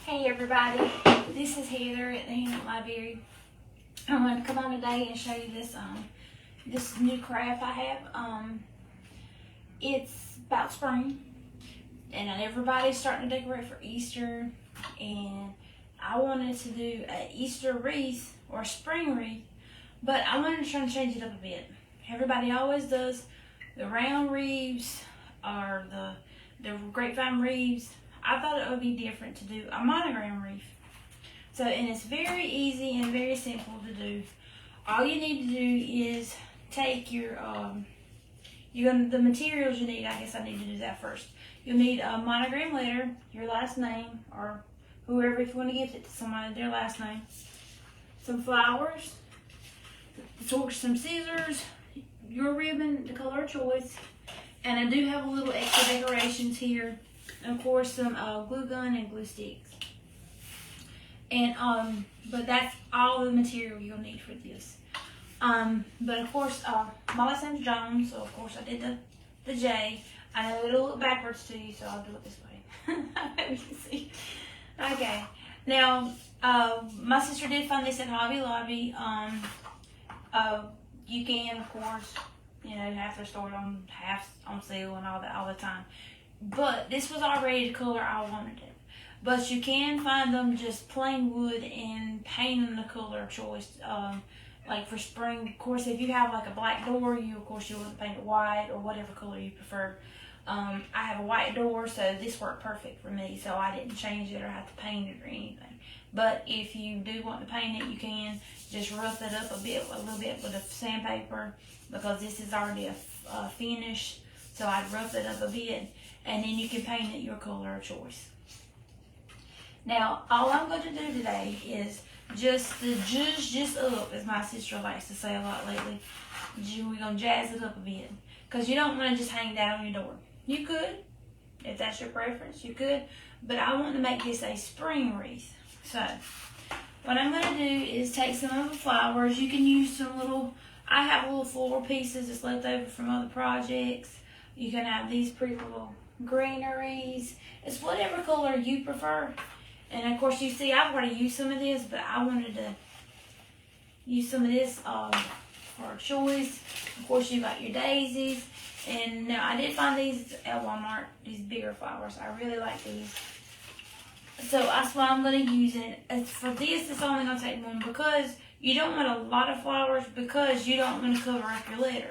Hey everybody, this is Heather at the Hamlet Library. I'm going to come on today and show you this new craft I have. It's about spring, and everybody's starting to decorate for Easter, and I wanted to do an Easter wreath or a spring wreath, but I wanted to try and change it up a bit. Everybody always does the round wreaths or the grapevine wreaths. I thought it would be different to do a monogram wreath. So, and it's very easy and very simple to do. All you need to do is take your, the materials you need. I guess I need to do that first. You'll need a monogram letter, your last name, or whoever, if you want to gift it to somebody, their last name. Some flowers, some scissors, your ribbon, the color of choice, and I do have a little extra decorations here. And of course, some glue gun and glue sticks. And but that's all the material you'll need for this. But of course, my last name's Jones, so of course I did the J. I know it'll look backwards to you, so I'll do it this way. I hope you can see. Okay. Now, my sister did find this at Hobby Lobby. You can, of course, half their store half on sale and all that all the time. But this was already the color I wanted it. But you can find them just plain wood and paint them the color of choice. Like for spring, of course, if you have like a black door, you would paint it white or whatever color you prefer. I have a white door, so this worked perfect for me. So I didn't change it or have to paint it or anything. But if you do want to paint it, you can just rough it up a little bit with a sandpaper, because this is already a finish. So I'd rough it up a bit, and then you can paint it your color of choice. Now, all I'm going to do today is just the jazz up, as my sister likes to say a lot lately. We're going to jazz it up a bit, because you don't want to just hang that on your door. You could, if that's your preference, you could, but I want to make this a spring wreath. So, what I'm going to do is take some of the flowers. You can use some little, I have little floral pieces that's left over from other projects. You can have these pretty little greeneries. It's whatever color you prefer. And of course, you see, I've already used some of this, but I wanted to use some of this for a choice. Of course, you got your daisies. And now I did find these at Walmart, these bigger flowers. I really like these. So that's why I'm going to use it. As for this, it's only going to take one, because you don't want a lot of flowers, because you don't want to cover up your letter.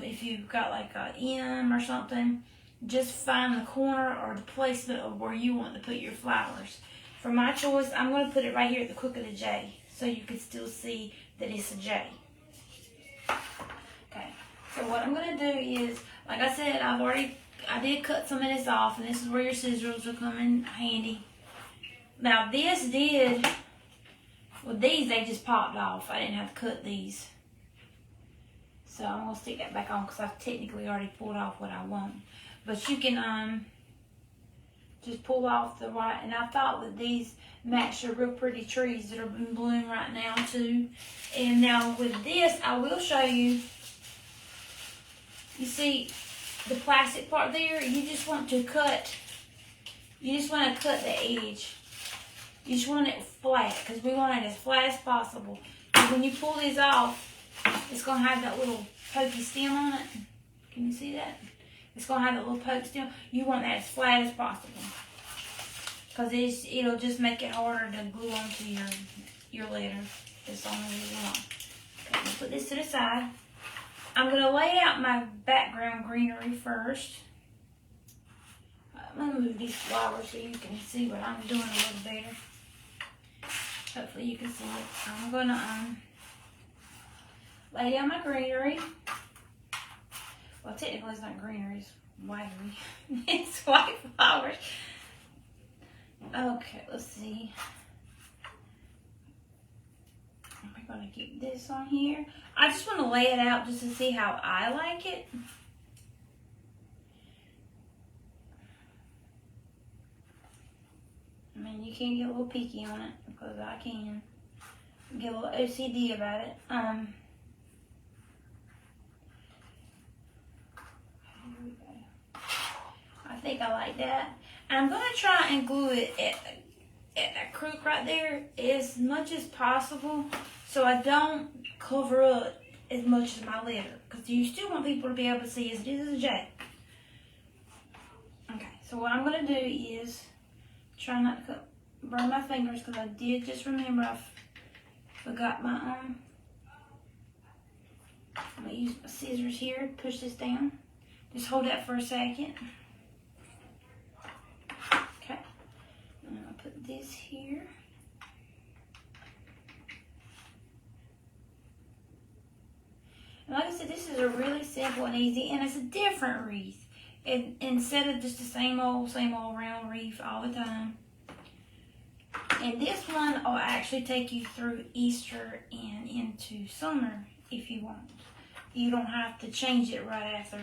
If you've got like a M or something, just find the corner or the placement of where you want to put your flowers. For my choice, I'm going to put it right here at the crook of the J, so you can still see that it's a J. Okay, so what I'm going to do is, like I said, I did cut some of this off, and this is where your scissors will come in handy. Now these, they just popped off. I didn't have to cut these. So I'm going to stick that back on, because I've technically already pulled off what I want. But you can just pull off the white. And I thought that these match the real pretty trees that are in bloom right now too. And now with this, I will show you. You see the plastic part there? You just want to cut. You just want to cut the edge. You just want it flat, because we want it as flat as possible. And when you pull these off, it's going to have that little pokey stem on it. Can you see that? It's going to have that little poke stem. You want that as flat as possible, because it'll just make it harder to glue onto your letter. That's the only reason why. Okay, I'm going to put this to the side. I'm going to lay out my background greenery first. I'm going to move these flowers so you can see what I'm doing a little better. Hopefully you can see it. I'm going to lay down my greenery. Well, technically it's not greenery, it's whitery. It's white flowers. Okay, let's see. I'm going to keep this on here. I just want to lay it out just to see how I like it. I mean, you can get a little picky on it, because I can get a little OCD about it. I think I like that. And I'm going to try and glue it at that crook right there as much as possible, so I don't cover up as much as my letter, because you still want people to be able to see as this is a J. Okay, so what I'm going to do is try not to burn my fingers, because I did just remember I forgot my I'm going to use my scissors here to push this down. Just hold that for a second. Okay, and I'll put this here. And like I said, this is a really simple and easy, and it's a different wreath. Instead of just the same old round wreath all the time. And this one will actually take you through Easter and into summer if you want. You don't have to change it right after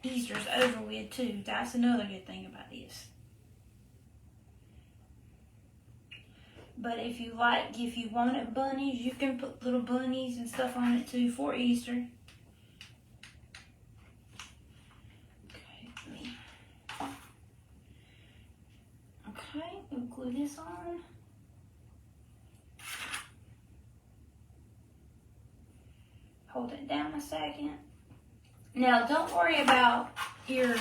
Easter's over with too. That's another good thing about this. But if you wanted bunnies, you can put little bunnies and stuff on it too for Easter. Okay, we'll glue this on. Hold it down a second. Now, don't worry about because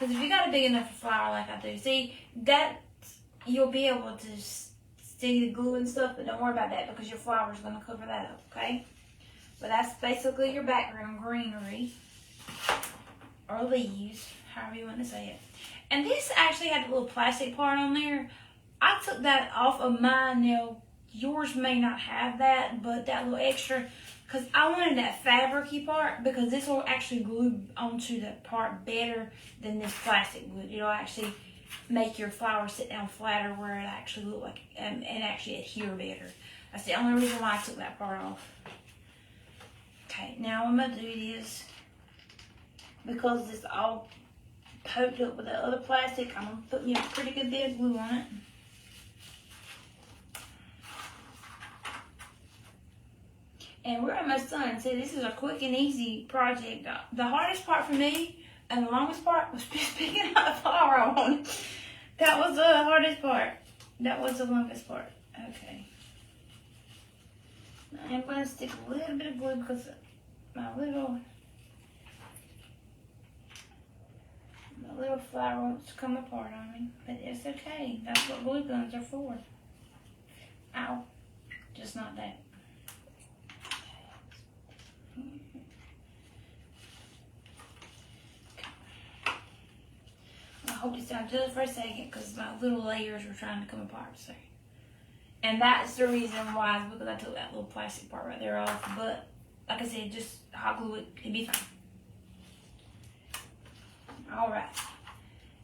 if you got a big enough flower like I do, see, that you'll be able to see the glue and stuff, but don't worry about that because your flower is going to cover that up, okay? But that's basically your background greenery, or leaves, however you want to say it. And this actually had a little plastic part on there. I took that off of mine. Now, yours may not have that, but that little extra, because I wanted that fabric-y part, because this will actually glue onto the part better than this plastic would. It'll actually make your flower sit down flatter where it actually look like, and actually adhere better. That's the only reason why I took that part off. Okay, now I'm going to do this, because it's all poked up with the other plastic, I'm going to put a pretty good bit of glue on it. And we're almost done. See, this is a quick and easy project. The hardest part for me, and the longest part, was just picking out the flower I wanted. That was the hardest part. That was the longest part. Okay. I'm going to stick a little bit of glue because my little flower wants to come apart on me. But it's okay. That's what glue guns are for. Ow. Just not that. I'll hold this down just for a second because my little layers were trying to come apart. So, and that's the reason why, is because I took that little plastic part right there off. But like I said, just hot glue it, it'd be fine. Alright.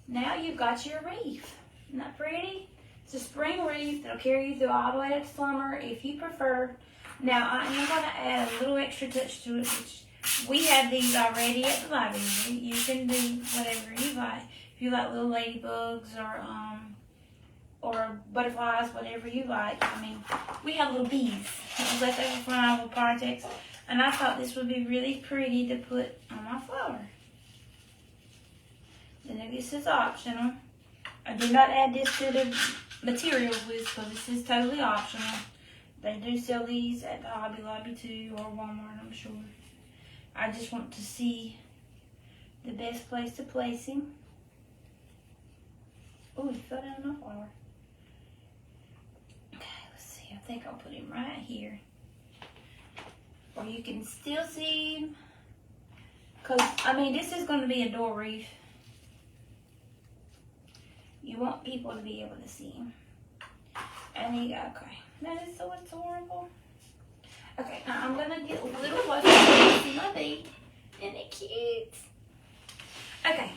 Now you've got your wreath. Isn't that pretty? It's a spring wreath that'll carry you through all the way to summer if you prefer. Now I am going to add a little extra touch to it, which we have these already at the library. You can do whatever you like. If you like little ladybugs or butterflies, whatever you like. I mean, we have little bees that was left over from our little projects, and I thought this would be really pretty to put on my flower. And this is optional. I do not add this to the materials list because this is totally optional. They do sell these at the Hobby Lobby too, or Walmart, I'm sure. I just want to see the best place to place him. Oh, he fell down my flower. Okay, let's see. I think I'll put him right here, or you can still see him. Cause I mean, this is going to be a door wreath. You want people to be able to see him. And he got, okay. That is so adorable. Okay, now I'm going to get a little closer to see my bee. Isn't it cute? Okay,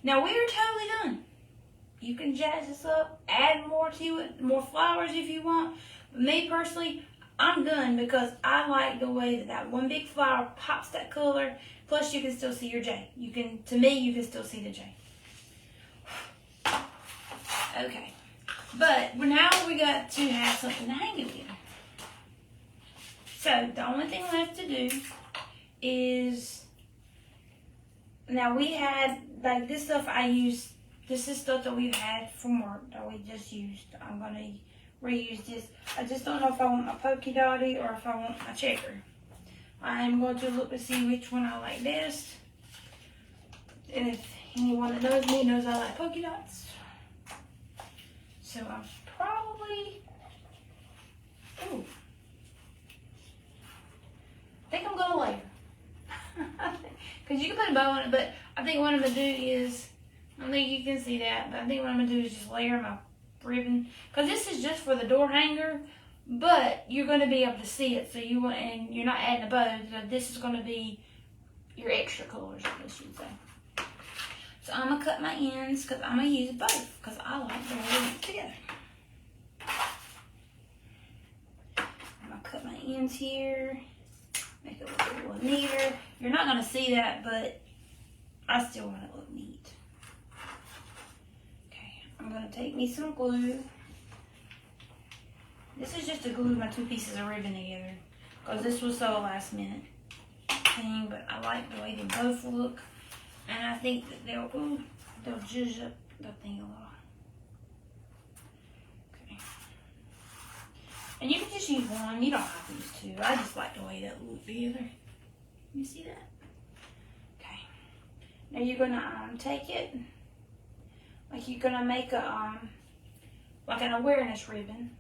now we're totally done. You can jazz this up, add more to it, more flowers if you want. But me personally, I'm done because I like the way that that one big flower pops that color. Plus you can still see your J. To me, you can still see the J. Okay, but now we got to have something to hang it with. So the only thing left to do is, now we had, like this stuff I used This is stuff that we've had from work that we just used. I'm going to reuse this. I just don't know if I want my polka dotty or if I want my checker. I am going to look to see which one I like best. And if anyone that knows me knows I like polka dots. So I'm probably, ooh, I think I'm going to layer. Because you can put a bow on it, but I think what I'm going to do is, I don't think you can see that, but I think what I'm going to do is just layer my ribbon. Because this is just for the door hanger, but you're going to be able to see it. So you want, and you're not adding a bow, so this is going to be your extra colors, I guess you'd say. So I'm going to cut my ends because I'm going to use both because I like the way they work together. I'm going to cut my ends here, make it look a little neater. You're not going to see that, but I still want it to look neat. Okay, I'm going to take me some glue. This is just to glue my two pieces of ribbon together because this was so a last minute thing, but I like the way they both look. And I think that they'll zhuzh up the thing a little. Okay. And you can just use one. You don't have to use two. I just like the way that look together. You see that? Okay. Now you're gonna take it like you're gonna make a like an awareness ribbon.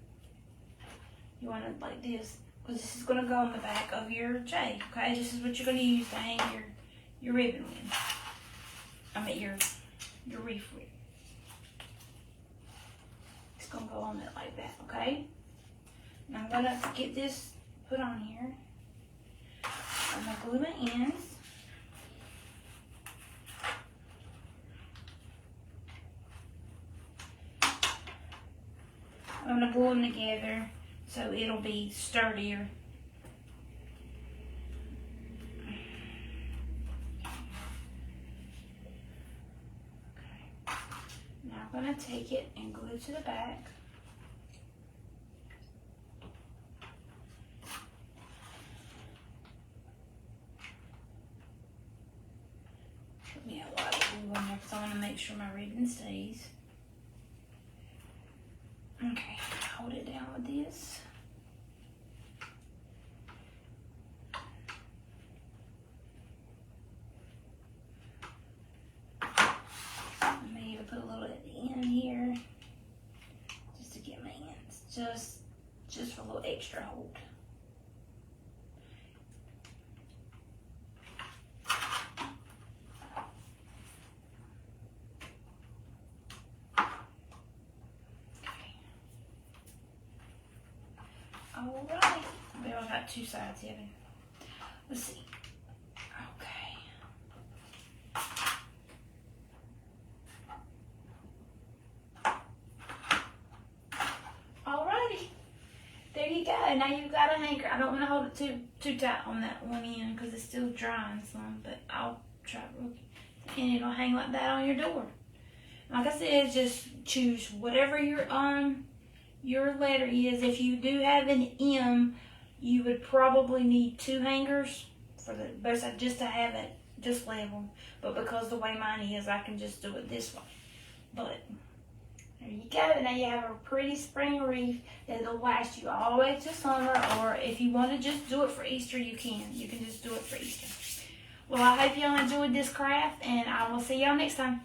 You want it like this because this is gonna go on the back of your J. Okay, this is what you're gonna use to hang your ribbon with. I mean your wreath with. It's gonna go on it like that, okay? Now I'm gonna get this put on here. I'm gonna glue my ends. I'm gonna glue them together so it'll be sturdier. I'm going to take it and glue it to the back. Put me a lot of glue on there because I want to make sure my ribbon stays. Okay, hold it down with this. Put a little at the end here, just to get my ends, just for a little extra hold. Okay. All right. We all got two sides here. Let's see. Now you've got a hanker. I don't want to hold it too tight on that one end because it's still drying some, but I'll try to, and it'll hang like that on your door. Like I said, just choose whatever your letter is. If you do have an M, you would probably need two hangers for the best, just to have it just level. But because the way mine is, I can just do it this way. But there you go. Now you have a pretty spring wreath that'll last you all the way to summer, or if you want to just do it for Easter, you can. You can just do it for Easter. Well, I hope y'all enjoyed this craft, and I will see y'all next time.